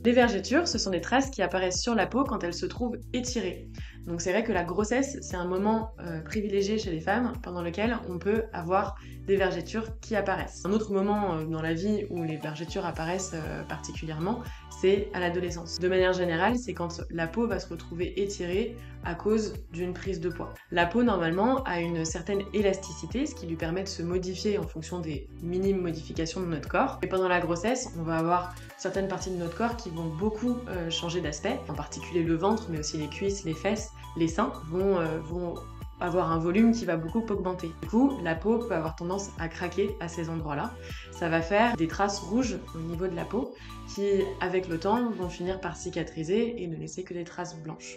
Les vergetures, ce sont des traces qui apparaissent sur la peau quand elle se trouve étirée. Donc c'est vrai que la grossesse, c'est un moment privilégié chez les femmes pendant lequel on peut avoir des vergetures qui apparaissent. Un autre moment dans la vie où les vergetures apparaissent particulièrement, c'est à l'adolescence. De manière générale, c'est quand la peau va se retrouver étirée à cause d'une prise de poids. La peau, normalement, a une certaine élasticité, ce qui lui permet de se modifier en fonction des minimes modifications de notre corps. Et pendant la grossesse, on va avoir certaines parties de notre corps qui vont beaucoup changer d'aspect, en particulier le ventre, mais aussi les cuisses, les fesses, les seins vont avoir un volume qui va beaucoup augmenter. Du coup, la peau peut avoir tendance à craquer à ces endroits-là. Ça va faire des traces rouges au niveau de la peau qui, avec le temps, vont finir par cicatriser et ne laisser que des traces blanches.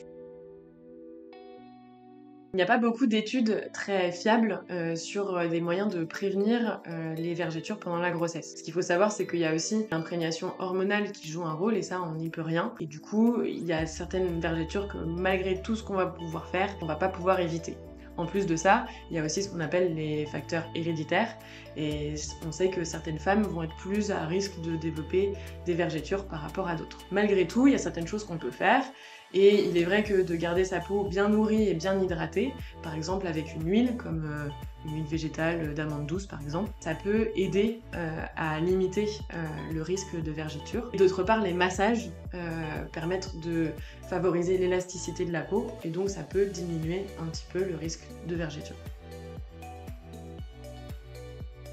Il n'y a pas beaucoup d'études très fiables sur des moyens de prévenir les vergetures pendant la grossesse. Ce qu'il faut savoir, c'est qu'il y a aussi l'imprégnation hormonale qui joue un rôle, et ça, on n'y peut rien. Et du coup, il y a certaines vergetures que, malgré tout ce qu'on va pouvoir faire, on va pas pouvoir éviter. En plus de ça, il y a aussi ce qu'on appelle les facteurs héréditaires, et on sait que certaines femmes vont être plus à risque de développer des vergetures par rapport à d'autres. Malgré tout, il y a certaines choses qu'on peut faire, et il est vrai que de garder sa peau bien nourrie et bien hydratée, par exemple avec une huile comme une huile végétale d'amande douce par exemple, ça peut aider à limiter le risque de vergeture. Et d'autre part, les massages permettent de favoriser l'élasticité de la peau, et donc ça peut diminuer un petit peu le risque de vergeture.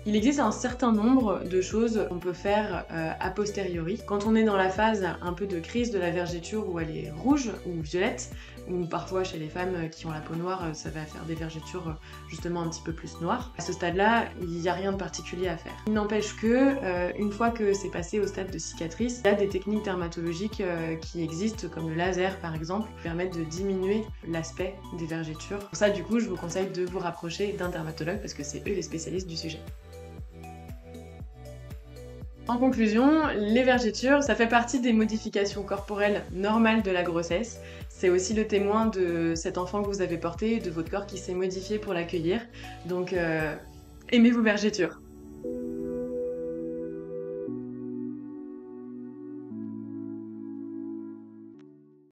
Il existe un certain nombre de choses qu'on peut faire a posteriori. Quand on est dans la phase un peu de crise de la vergeture où elle est rouge ou violette, ou parfois chez les femmes qui ont la peau noire, ça va faire des vergetures justement un petit peu plus noires. À ce stade-là, il n'y a rien de particulier à faire. Il n'empêche que, une fois que c'est passé au stade de cicatrice, il y a des techniques dermatologiques qui existent, comme le laser par exemple, qui permettent de diminuer l'aspect des vergetures. Pour ça, du coup, je vous conseille de vous rapprocher d'un dermatologue parce que c'est eux les spécialistes du sujet. En conclusion, les vergetures, ça fait partie des modifications corporelles normales de la grossesse. C'est aussi le témoin de cet enfant que vous avez porté et de votre corps qui s'est modifié pour l'accueillir. Donc, aimez vos vergetures.